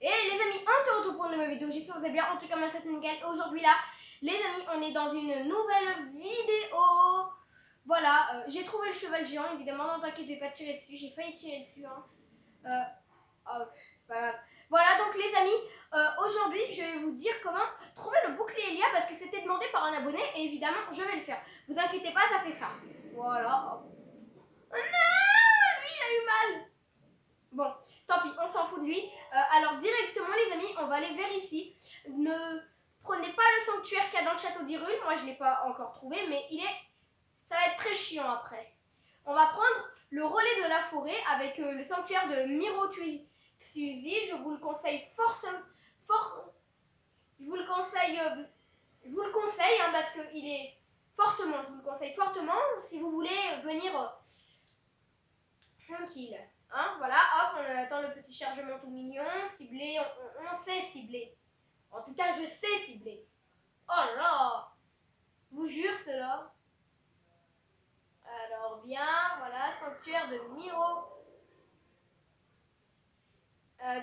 Et les amis, on se retrouve pour une nouvelle vidéo. J'espère que vous allez bien. En tout cas, moi, c'est nickel. Et aujourd'hui, là, les amis, on est dans une nouvelle vidéo. Voilà, j'ai trouvé le cheval géant. Évidemment, non, t'inquiète, je vais pas tirer dessus. J'ai failli tirer dessus. Hein. C'est pas grave. Voilà, donc les amis, aujourd'hui, je vais vous dire comment trouver le bouclier Elia parce que c'était demandé par un abonné. Et évidemment, je vais le faire. Vous inquiétez pas, ça fait ça. Voilà. Oh non, lui, il a eu mal. Bon, tant pis, on s'en fout de lui. Alors directement les amis, on va aller vers ici. Ne prenez pas le sanctuaire qu'il y a dans le château d'Hyrule. Moi je ne l'ai pas encore trouvé, mais ça va être très chiant après. On va prendre le relais de la forêt avec le sanctuaire de Mirotuzi. Je vous le conseille je vous le conseille hein, parce que il est fortement, je vous le conseille fortement si vous voulez venir tranquille. Hein, voilà, hop, on attend le petit chargement tout mignon, ciblé, on sait cibler. En tout cas, je sais cibler. Oh là, je vous jure cela. Alors bien, voilà, sanctuaire de Miro.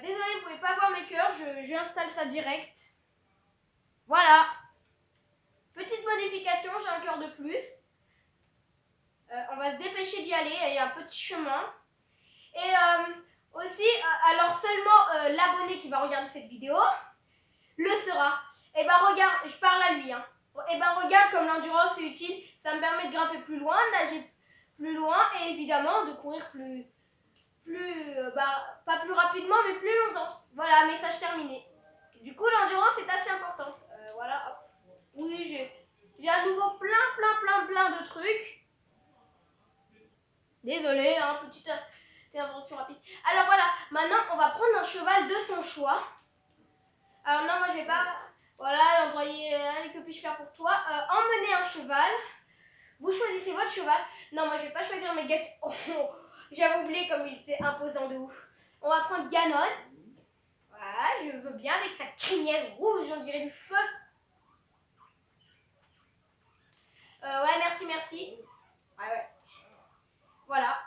Désolé, vous pouvez pas voir mes cœurs, j'installe ça direct. Voilà. Petite modification, j'ai un cœur de plus. On va se dépêcher d'y aller, il y a un petit chemin. Et aussi, alors seulement l'abonné qui va regarder cette vidéo le sera. Et ben regarde, je parle à lui. Hein. Et ben regarde comme l'endurance est utile, ça me permet de grimper plus loin, de nager plus loin et évidemment de courir pas plus rapidement mais plus longtemps. Voilà, message terminé. Du coup l'endurance est assez importante. Voilà, hop. Oui, j'ai à nouveau plein de trucs. Désolé, hein, petite intervention rapide. Alors voilà, maintenant on va prendre un cheval de son choix. Alors non, moi je vais pas. Voilà, l'envoyer. Que puis-je faire pour toi emmener un cheval. Vous choisissez votre cheval. Non, moi je vais pas choisir mes gars. Oh, j'avais oublié comme il était imposant de ouf. On va prendre Ganon. Voilà, je veux bien avec sa crinière rouge, on dirait du feu. Ouais, merci. Ouais. Voilà.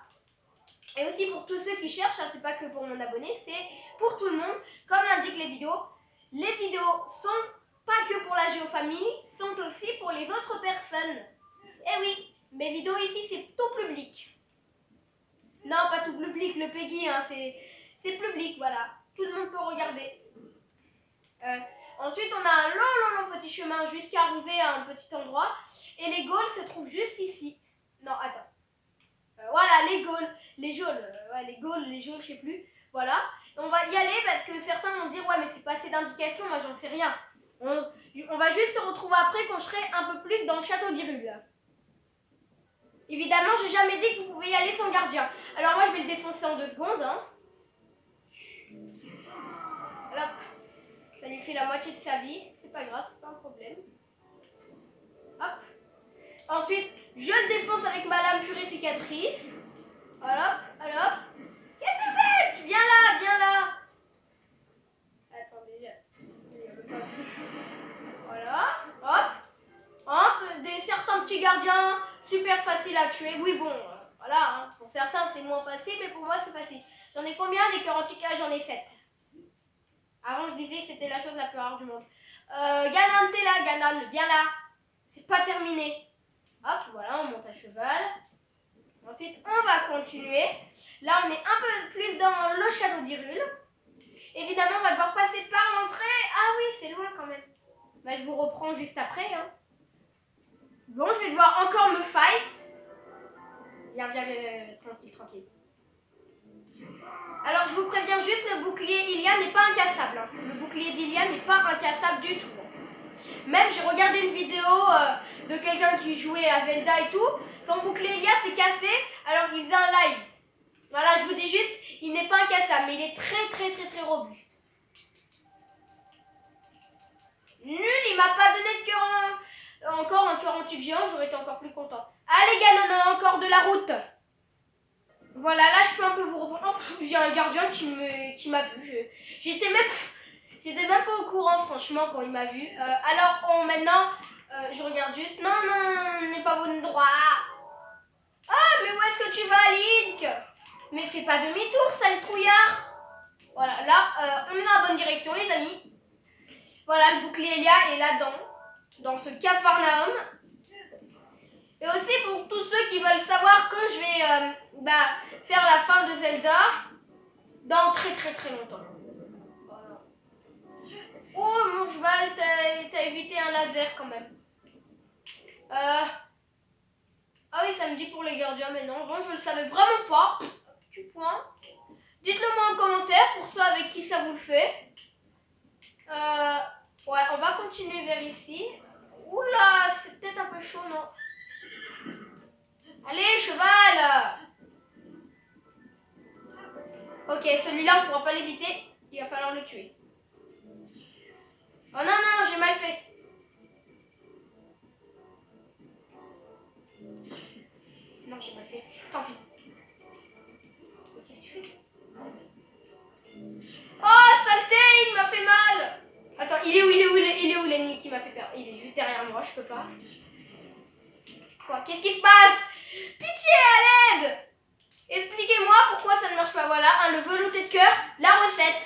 Et aussi pour tous ceux qui cherchent, hein, c'est pas que pour mon abonné, c'est pour tout le monde. Comme l'indiquent les vidéos sont pas que pour la géofamille, sont aussi pour les autres personnes. Eh oui, mes vidéos ici, c'est tout public. Non, pas tout public, le Peggy, hein, c'est public, voilà. Tout le monde peut regarder. Ensuite, on a un long petit chemin jusqu'à arriver à un petit endroit. Et les Gaules se trouvent juste ici. Non, attends. Voilà, les Gaules, je sais plus. Voilà. On va y aller parce que certains vont dire, ouais, mais c'est pas assez d'indications, moi j'en sais rien. On va juste se retrouver après quand je serai un peu plus dans le château d'Hyrule. Évidemment, j'ai jamais dit que vous pouvez y aller sans gardien. Alors moi, je vais le défoncer en 2 secondes. Hein. Voilà. Ça lui fait la moitié de sa vie. C'est pas grave, c'est pas un problème. Hop. Ensuite, je le défonce avec ma lame purificatrice. Voilà, alors. Qu'est-ce que tu fais? Viens là. Attendez, voilà, hop. Certains petits gardiens, super faciles à tuer. Oui, bon, voilà, hein. Pour certains c'est moins facile, mais pour moi c'est facile. J'en ai combien des cœurs antiques? J'en ai 7. Avant je disais que c'était la chose la plus rare du monde. Ganon, t'es là, Ganon, viens là. C'est pas terminé. Hop, voilà, on monte à cheval. Ensuite, on va continuer. Là, on est un peu plus dans le château d'Hyrule. Évidemment, on va devoir passer par l'entrée. Ah oui, c'est loin quand même. Bah, je vous reprends juste après. Hein. Bon, je vais devoir encore me fight. Viens, tranquille. Alors, je vous préviens juste, le bouclier Ilia n'est pas incassable. Hein. Le bouclier d'Ilia n'est pas incassable du tout. Même, j'ai regardé une vidéo de quelqu'un qui jouait à Zelda et tout. Son bouclier Ilia s'est cassé alors qu'il faisait un live. Voilà, je vous dis juste, il n'est pas incassable, mais il est très robuste. Nul, il m'a pas donné de cœur encore un cœur antique géant, j'aurais été encore plus content. Allez Ganon, encore de la route. Voilà, là je peux un peu vous reprendre. Oh, il y a un gardien qui m'a vu. J'étais même pas au courant franchement quand il m'a vu. Alors maintenant, je regarde juste. Non, on n'est pas bon droit. Ah, mais où est-ce que tu vas, Link? Mais fais pas demi-tour, sale trouillard. Voilà, là, on est dans la bonne bonne direction, les amis. Voilà, le bouclier Elia est là-dedans, dans ce Capharnaüm. Et aussi pour tous ceux qui veulent savoir que je vais faire la fin de Zelda dans très longtemps. Voilà. Oh mon cheval, t'as évité un laser quand même. Ah oui, ça me dit pour les gardiens, mais non, bon, je le savais vraiment pas. Petit point. Dites-le moi en commentaire pour ceux avec qui ça vous le fait. Ouais, on va continuer vers ici. Oula, c'est peut-être un peu chaud, non? Allez, cheval! Ok, celui-là, on pourra pas l'éviter. Il va falloir le tuer. Oh non, j'ai mal fait. Non, j'ai mal fait. Tant pis. Qu'est-ce que tu fais? Oh, saleté, il m'a fait mal! Attends, il est où l'ennemi qui m'a fait peur? Il est juste derrière moi, je peux pas. Quoi? Qu'est-ce qui se passe? Pitié, à l'aide! Expliquez-moi pourquoi ça ne marche pas. Voilà, le velouté de cœur, la recette.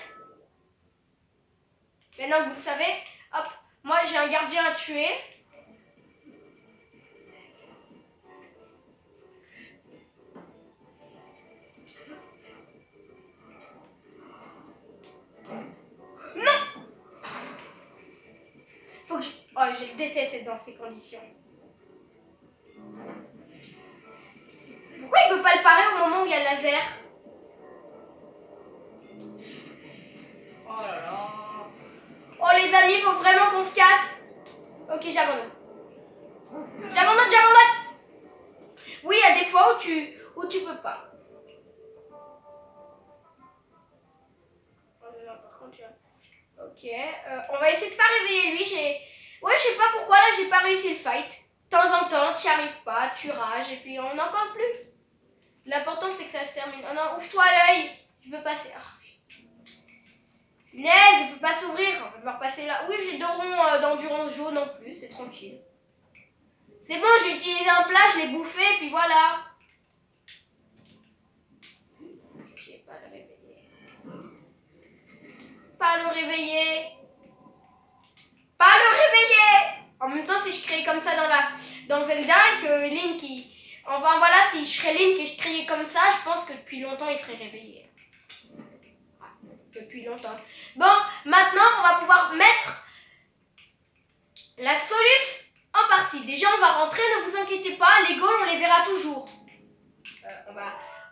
Maintenant que vous le savez, hop, moi j'ai un gardien à tuer. Non! Faut que je... Oh, je déteste être dans ces conditions. Pourquoi il veut pas le parer au moment où il y a le laser? Oh là là. Oh les amis, il faut vraiment qu'on se casse. Ok, j'abandonne. J'abandonne. Oui, il y a des fois où tu peux pas. Ok, on va essayer de pas réveiller lui. Ouais, je sais pas pourquoi là j'ai pas réussi le fight. De temps en temps, tu n'y arrives pas, tu rages et puis on n'en parle plus. L'important c'est que ça se termine. Oh non, ouvre-toi l'œil. Je veux passer. Naise, il peut pas s'ouvrir. On va devoir passer là. Oui, j'ai 2 ronds d'endurance jaune en plus, c'est tranquille. C'est bon, j'ai utilisé un plat, je l'ai bouffé, puis voilà. Je vais pas le réveiller. Pas le réveiller. En même temps, si je criais comme ça dans Zelda et que Link, enfin voilà, si je serais Link et je criais comme ça, je pense que depuis longtemps, il serait réveillé. Depuis longtemps. Bon, maintenant, on va pouvoir mettre la soluce en partie. Déjà, on va rentrer, ne vous inquiétez pas, les Gaules, on les verra toujours.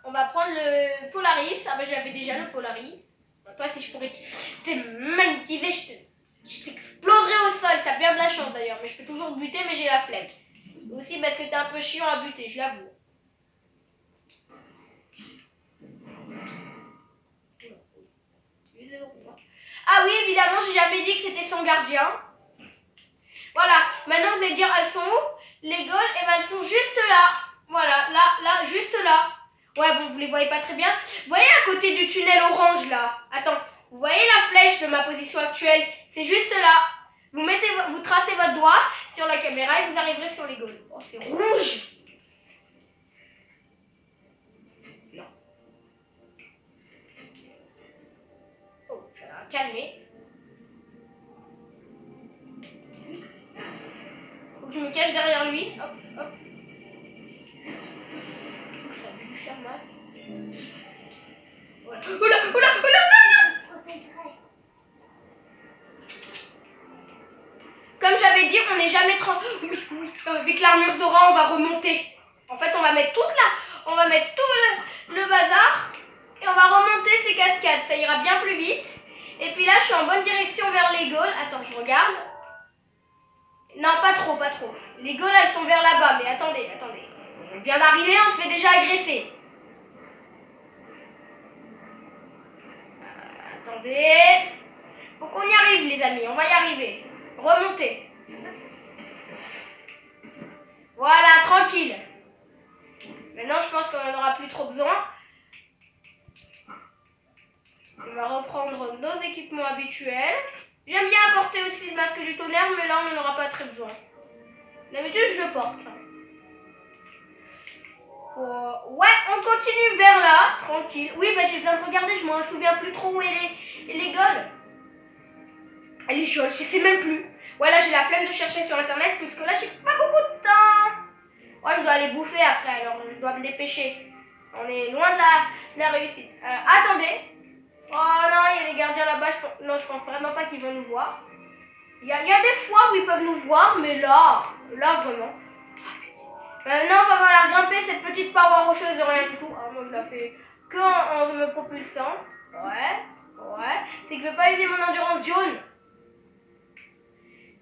On va prendre le Polaris. Ah bah j'avais déjà le Polaris. Toi, si je pourrais te magnétiser, je t'exploserai au sol. T'as bien de la chance d'ailleurs, mais je peux toujours buter, mais j'ai la flemme. Aussi parce que t'es un peu chiant à buter, je l'avoue. Ah oui, évidemment, j'ai jamais dit que c'était son gardien. Voilà, maintenant vous allez dire, elles sont où? Les Gaules, et ben elles sont juste là. Voilà, là, juste là. Ouais, bon, vous les voyez pas très bien. Vous voyez à côté du tunnel orange, là? Attends, vous voyez la flèche de ma position actuelle? C'est juste là. Vous tracez votre doigt sur la caméra et vous arriverez sur les Gaules. Oh, c'est rouge! Non. Oh, ça va calmer. Faut que je me cache derrière lui. Hop, hop. Ça va lui faire mal. Voilà. Oula, non! Comme j'avais dit, on n'est jamais trop... Oui. Avec l'armure Zora, on va remonter. En fait, on va mettre on va mettre tout le bazar et on va remonter ces cascades. Ça ira bien plus vite. Et puis là, je suis en bonne direction vers les Gaules. Attends, je regarde. Non, pas trop. Les Gaules, elles sont vers là-bas. Mais attendez. On vient d'arriver, on se fait déjà agresser. Attendez. Faut qu'on y arrive, les amis. On va y arriver. Remontez. Voilà, tranquille. Maintenant, je pense qu'on n'en aura plus trop besoin. On va reprendre nos équipements habituels. J'aime bien apporter aussi le masque du tonnerre, mais là, on n'en aura pas très besoin. D'habitude, je le porte. Ouais, on continue vers là, tranquille. Oui, bah j'ai besoin de regarder, je m'en souviens plus trop où est les Gaules. Elle est jaune, je sais même plus. Voilà, j'ai la flemme de chercher sur internet puisque là j'ai pas beaucoup de temps. Ouais, je dois aller bouffer après, alors je dois me dépêcher. On est loin de la réussite. Attendez. Oh non, il y a des gardiens là-bas. Non, je pense vraiment pas qu'ils vont nous voir. Il y a des fois où ils peuvent nous voir, mais là vraiment. Maintenant, on va falloir grimper cette petite paroi rocheuse de rien du tout. Ah, moi, je la fais que en me propulsant. Ouais. C'est que je vais pas user mon endurance jaune.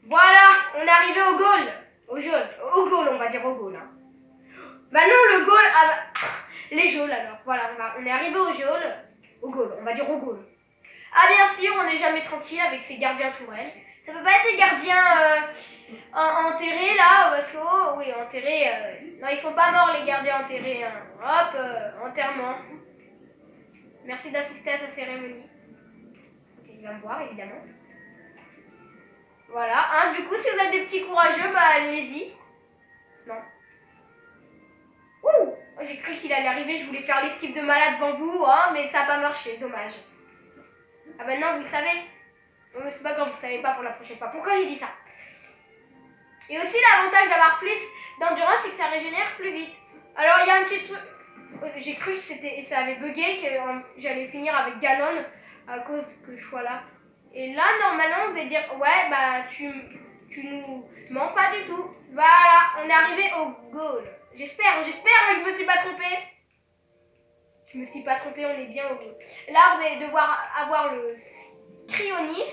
Voilà, on est arrivé au goal. Au goal, on va dire au goal. Hein. Bah non, le goal, les geôles alors. Voilà, on est arrivé au geôle. Au goal, on va dire au goal. Ah bien sûr, on n'est jamais tranquille avec ces gardiens tourelles. Ça peut pas être des gardiens enterrés là, parce que oui, enterrés. Non, ils sont pas morts les gardiens enterrés. Hein. Hop, enterrement. Merci d'assister à sa cérémonie. Ok, il va me voir évidemment. Voilà, hein, du coup, si vous êtes des petits courageux, bah allez-y. Non. Ouh, j'ai cru qu'il allait arriver, je voulais faire l'esquive de malade devant vous, hein, mais ça n'a pas marché, dommage. Ah ben non, vous le savez. Non, mais c'est pas grave, vous savez pas pour la prochaine fois. Pourquoi j'ai dit ça? Et aussi, l'avantage d'avoir plus d'endurance, c'est que ça régénère plus vite. Alors, il y a un petit truc. J'ai cru que ça avait bugué, que j'allais finir avec Ganon à cause que je sois là. Et là, normalement, vous allez dire, ouais, bah, tu nous mens pas du tout. Voilà, on est arrivé au goal. J'espère que je me suis pas trompée. Je me suis pas trompée, on est bien au goal. Là, vous allez devoir avoir le cryonis.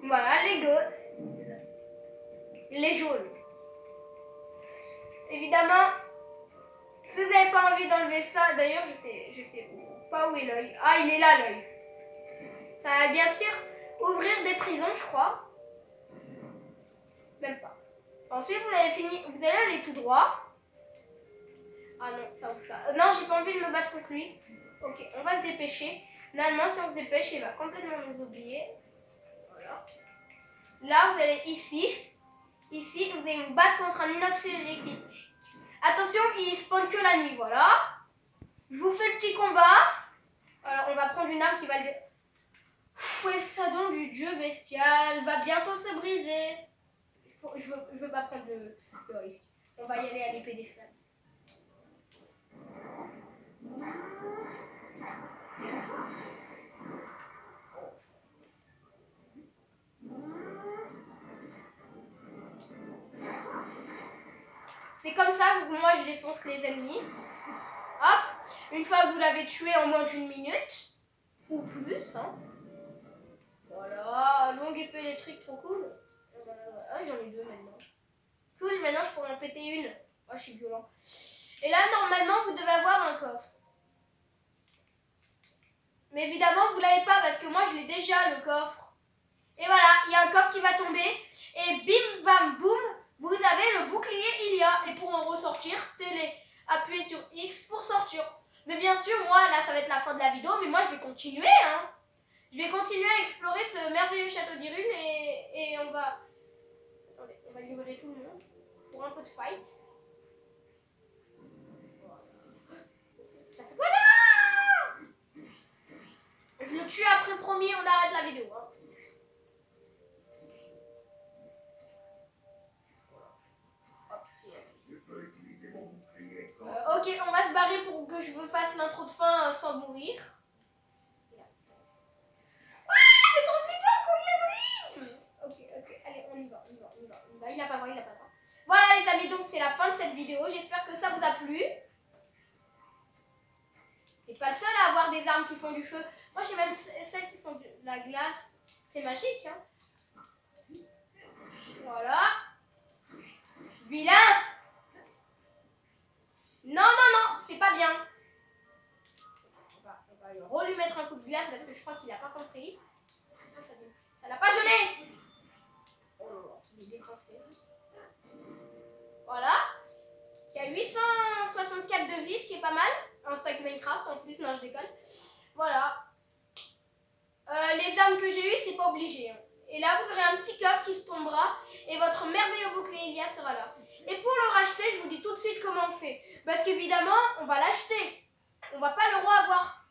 Voilà, les goals. Les jaunes. Évidemment, si vous n'avez pas envie d'enlever ça, d'ailleurs, je sais pas où est l'œil. Ah, il est là, l'œil. Ça va bien sûr ouvrir des prisons, je crois. Même pas. Ensuite, vous allez aller tout droit. Ah non, ça ou ça. Non, j'ai pas envie de me battre contre lui. Ok, on va se dépêcher. Normalement, si on se dépêche, il va complètement nous oublier. Voilà. Là, vous allez ici. Ici, vous allez vous battre contre un inox électrique. Attention, il spawn que la nuit, voilà. Je vous fais le petit combat. Alors, on va prendre une arme qui va le... Ouais, ça donne du dieu bestial. Va bientôt se briser. Je veux pas prendre de risque. On va y aller à l'épée des flammes. C'est comme ça que moi je défonce les ennemis. Hop, une fois que vous l'avez tué en moins d'une minute, ou plus, hein. Voilà, longue épée électrique, trop cool. Ah, j'en ai deux maintenant. Cool, maintenant je pourrais en péter une. Oh, je suis violent. Et là, normalement, vous devez avoir un coffre. Mais évidemment, vous l'avez pas parce que moi, je l'ai déjà, le coffre. Et voilà, il y a un coffre qui va tomber. Et bim, bam, boum, vous avez le bouclier Ilia. Et pour en ressortir, appuyez sur X pour sortir. Mais bien sûr, moi, là, ça va être la fin de la vidéo. Mais moi, je vais continuer, hein. Je vais continuer à explorer ce merveilleux château d'Hyrule. Et on va... Attendez, on va libérer tout le monde pour un peu de fight. Ça fait quoi là? Je le tue après le premier, on arrête la vidéo, hein. Ok, on va se barrer pour que je me fasse l'intro de fin sans mourir. Ah, c'est trop flippant qu'on y arrive. Ok, allez, on y va. Il a pas le droit. Voilà les amis, donc c'est la fin de cette vidéo. J'espère que ça vous a plu. C'est pas le seul à avoir des armes qui font du feu. Moi j'ai même celles qui font de la glace. C'est magique, hein. Voilà. Vilain. Non, c'est pas bien. On va lui mettre un coup de glace parce que je crois qu'il n'a pas compris. Ça l'a pas gelé. Oh, il est défoncé. Voilà. Il y a 864 de vie, ce qui est pas mal. En stack Minecraft en plus, non je déconne. Voilà. Les armes que j'ai eues, c'est pas obligé. Hein. Et là, vous aurez un petit coffre qui se tombera et votre merveilleux bouclier Ilia sera là. Et pour le racheter, je vous dis tout de suite comment on fait. Parce qu'évidemment, on va l'acheter. On va pas le reavoir.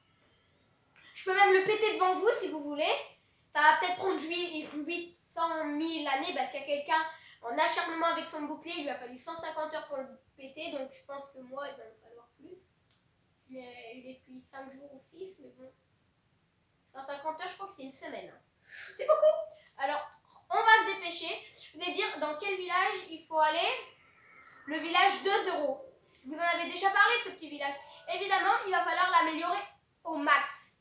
Je peux même le péter devant vous si vous voulez. Ça va peut-être prendre 8 100 000 années parce qu'il y a quelqu'un en acharnement avec son bouclier, il lui a fallu 150 heures pour le péter, donc je pense que moi, il va me falloir plus. Il est depuis 5 jours ou 6, mais bon. 150 heures, je crois que c'est une semaine. C'est beaucoup. Alors, on va se dépêcher. Vous allez dire dans quel village il faut aller. Le village 2€. Je vous en avais déjà parlé de ce petit village. Évidemment, il va falloir l'améliorer au max.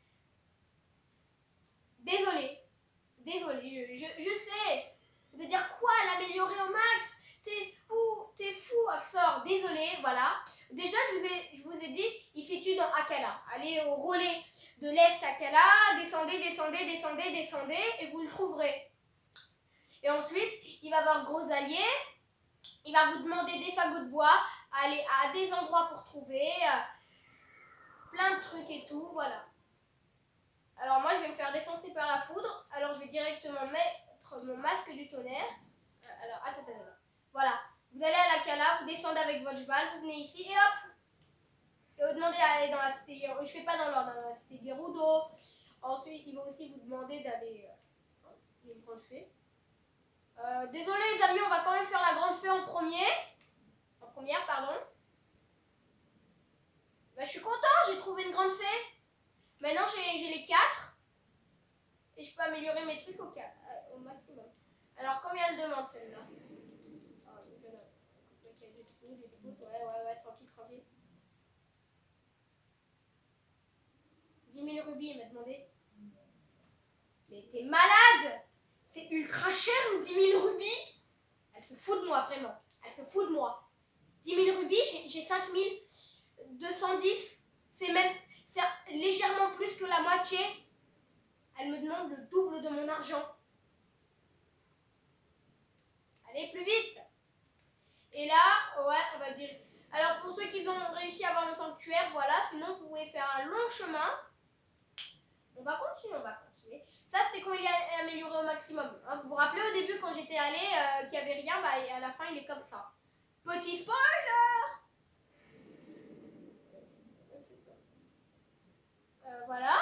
Désolé, je sais. Vous allez dire quoi, l'améliorer au max? T'es fou, Axor. Désolé, voilà. Déjà, je vous ai dit, il se situe dans Akkala. Allez au relais de l'Est Akkala, descendez, et vous le trouverez. Et ensuite, il va voir Grosallier. Il va vous demander des fagots de bois, aller à des endroits pour trouver plein de trucs et tout, voilà. Alors moi, je vais me faire défoncer par la foudre. Alors je vais directement mettre mon masque du tonnerre. Alors, attends. Voilà. Vous allez à la cala, vous descendez avec votre cheval, vous venez ici et hop. Et vous demandez d'aller dans la cité. Je fais pas dans l'ordre, dans la cité Gerudo. Ensuite, il va aussi vous demander d'aller. Il y a une grande fée. Désolé les amis, on va quand même faire la grande fée en première, pardon. Bah, je suis content, j'ai trouvé une grande fée. Maintenant j'ai les 4. Et je peux améliorer mes trucs au maximum. Alors combien elle demande celle-là? Ouais, tranquille. 10 000 rubis, elle m'a demandé. Mais t'es malade! C'est ultra cher, 10 000 rubis! Elle se fout de moi, vraiment. Elle se fout de moi. 10 000 rubis, j'ai 5 210. C'est légèrement plus que la moitié. Elle me demande le double de mon argent. Allez, plus vite! Et là, ouais, on va dire... Alors, pour ceux qui ont réussi à avoir le sanctuaire, voilà. Sinon, vous pouvez faire un long chemin. On va continuer. Ça, c'était quand il est amélioré au maximum. Hein, vous vous rappelez au début, quand j'étais allée, qu'il n'y avait rien, bah, à la fin, il est comme ça. Petit spoiler! Voilà.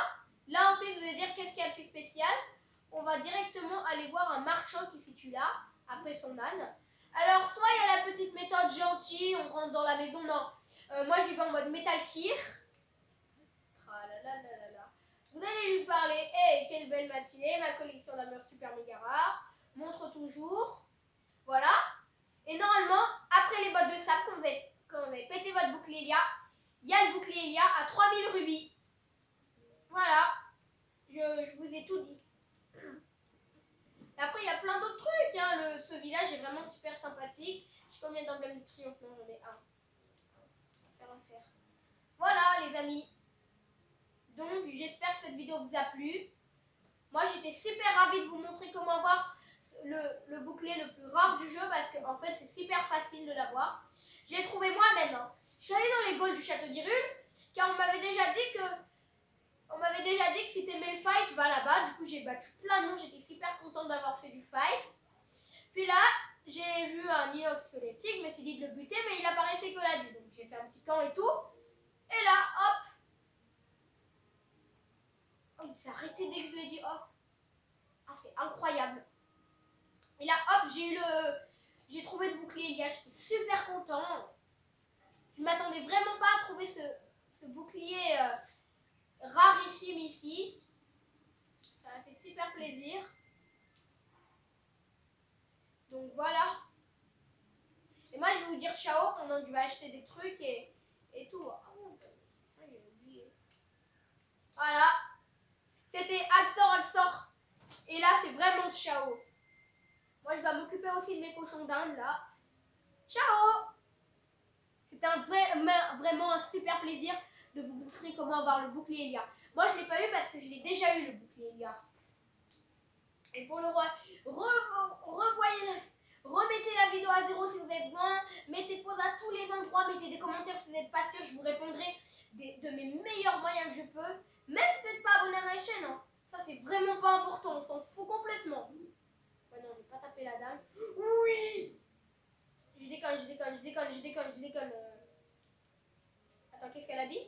Là, ensuite, vous allez dire qu'est-ce qu'il y a de si spécial. On va directement aller voir un marchand qui se situe là, après son âne. Alors, soit il y a la petite méthode gentille, on rentre dans la maison, non. Moi, j'y vais en mode Metal Gear. Vous allez lui parler. Hey, quelle belle matinée, ma collection d'armure super méga rare. Montre toujours. Voilà. Et normalement, après les bottes de sable, quand vous avez pété votre bouclier il y a le bouclier Elia à 3000 rubis. Voilà. Je vous ai tout dit. Après, il y a plein d'autres trucs. Hein. Ce village est vraiment super sympathique. J'ai combien d'emblèmes de triomphe? Non, j'en ai un. À faire. Voilà, les amis. Donc, j'espère que cette vidéo vous a plu. Moi, j'étais super ravie de vous montrer comment avoir le bouclier le plus rare du jeu parce qu'en fait, c'est super facile de l'avoir. Je l'ai trouvé moi-même. Hein. Je suis allée dans les Gaules du château d'Hyrule car on m'avait déjà dit que si t'aimais le fight, va là-bas. Du coup, j'ai battu plein de monde. J'étais super contente d'avoir fait du fight. Puis là, j'ai vu un inox squelettique. Je me suis dit de le buter, mais il apparaissait que là. Donc, j'ai fait un petit camp et tout. Et là, hop. Oh, il s'est arrêté dès que je lui ai dit hop. Ah, c'est incroyable. Et là, hop, j'ai trouvé le bouclier Elia. J'étais super content. Je ne m'attendais vraiment pas à trouver ce bouclier rarissime ici. Ça m'a fait super plaisir. Donc voilà. Et moi, je vais vous dire ciao pendant que je vais acheter des trucs et tout. Ah bon, ça, j'ai oublié. Voilà. C'était Axor. Et là, c'est vraiment ciao. Moi, je dois m'occuper aussi de mes cochons d'Inde, là. Ciao! C'était vraiment un super plaisir de vous montrer comment avoir le bouclier Elia. Moi, je ne l'ai pas eu parce que je l'ai déjà eu, le bouclier Elia. Et pour le roi, remettez la vidéo à 0 si vous êtes bon. Mettez pause à tous les endroits. Mettez des commentaires si vous n'êtes pas sûr. Je vous répondrai de mes meilleurs moyens que je peux. Même si vous n'êtes pas abonné à ma chaîne. Hein. Ça, c'est vraiment pas important. On s'en fout complètement. Ouais, non, je vais pas taper la dame. Oui! Je déconne. Attends, qu'est-ce qu'elle a dit?